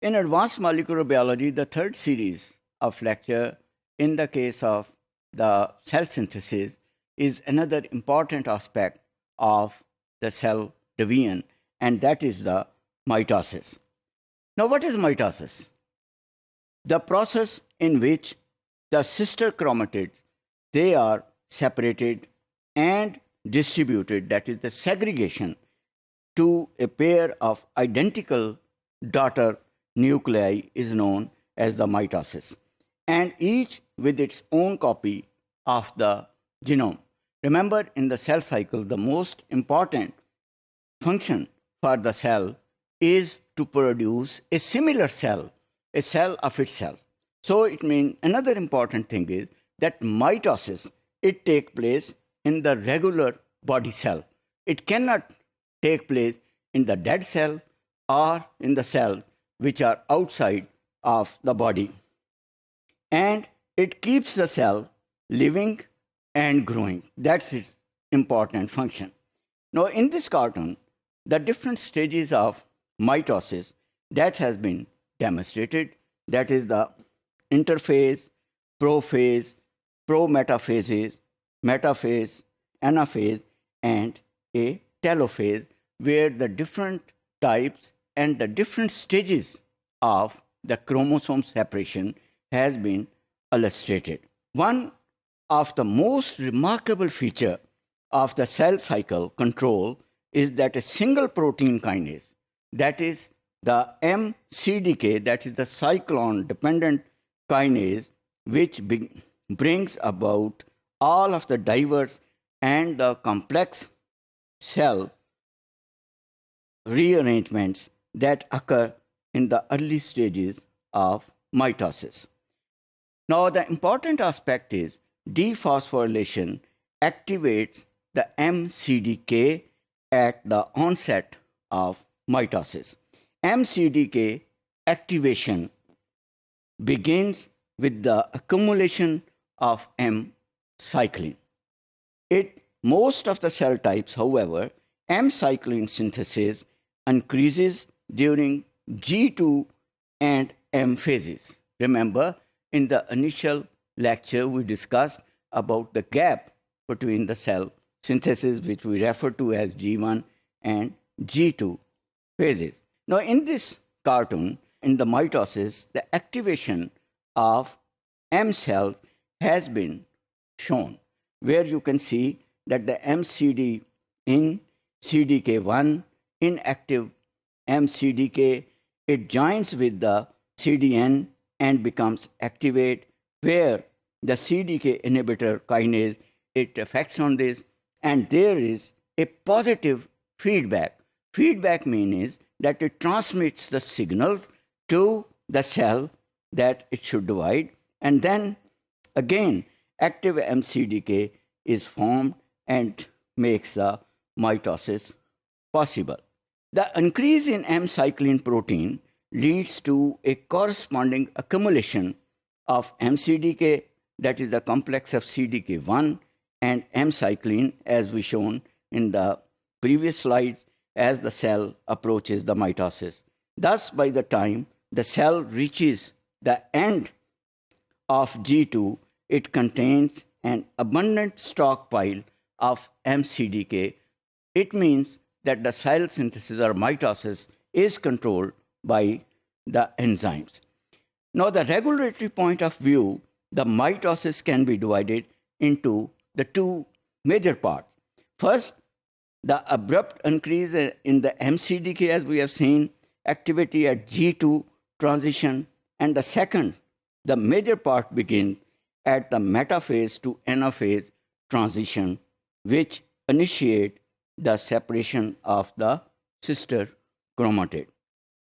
In advanced molecular biology, the third series of lecture in the case of the cell synthesis is another important aspect of the cell division, and that is the mitosis. Now, what is mitosis? The process in which the sister chromatids, they are separated and distributed, that is the segregation, to a pair of identical daughter nuclei is known as the mitosis, and each with its own copy of the genome. Remember, in the cell cycle, the most important function for the cell is to produce a similar cell, a cell of itself. So it means another important thing is that mitosis, it takes place in the regular body cell. It cannot take place in the dead cell or in the cells which are outside of the body. And it keeps the cell living and growing. That's its important function. Now, in this cartoon, the different stages of mitosis that has been demonstrated, that is the interphase, prophase, prometaphases, metaphase, anaphase, and a telophase, where the different types and the different stages of the chromosome separation has been illustrated. One of the most remarkable feature of the cell cycle control is that a single protein kinase, that is the mCDK, that is the cyclone dependent kinase, which brings about all of the diverse and the complex cell rearrangements that occur in the early stages of mitosis. Now, the important aspect is dephosphorylation activates the mCDK at the onset of mitosis. mCDK activation begins with the accumulation of M-cycline. Most of the cell types, however, M-cycline synthesis increases during G2 and M phases. Remember, in the initial lecture, we discussed about the gap between the cell synthesis, which we refer to as G1 and G2 phases. Now, in this cartoon, in the mitosis, the activation of M cells has been shown, where you can see that the MCD in CDK1 inactive MCDK, it joins with the CDN and becomes activate, where the CDK inhibitor kinase, it affects on this, and there is a positive feedback. Feedback means that it transmits the signals to the cell that it should divide, and then again active MCDK is formed and makes the mitosis possible. The increase in M-cycline protein leads to a corresponding accumulation of MCDK, that is the complex of CDK1 and M-cycline, as we shown in the previous slides, as the cell approaches the mitosis. Thus, by the time the cell reaches the end of G2, it contains an abundant stockpile of MCDK. It means that the cell synthesis or mitosis is controlled by the enzymes. Now, the regulatory point of view, the mitosis can be divided into the two major parts. First, the abrupt increase in the MCDK, as we have seen, activity at G2 transition, and the second, the major part begins at the metaphase to anaphase transition, which initiate the separation of the sister chromatid.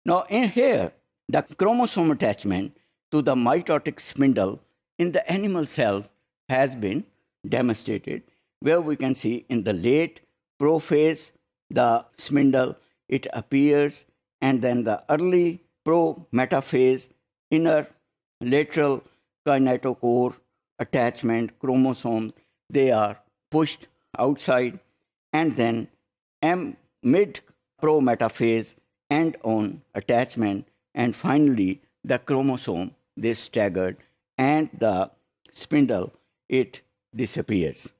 Now, in here, the chromosome attachment to the mitotic spindle in the animal cells has been demonstrated, where we can see in the late prophase, the spindle, it appears, and then the early pro-metaphase, inner lateral kinetochore attachment chromosomes, they are pushed outside, and then mid pro-metaphase end-on attachment and finally the chromosome, they staggered, and the spindle, it disappears.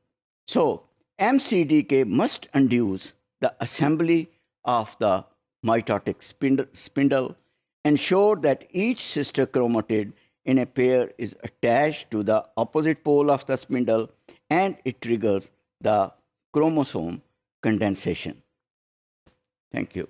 So MCDK must induce the assembly of the mitotic spindle, ensure that each sister chromatid in a pair is attached to the opposite pole of the spindle, and it triggers the chromosome condensation. Thank you.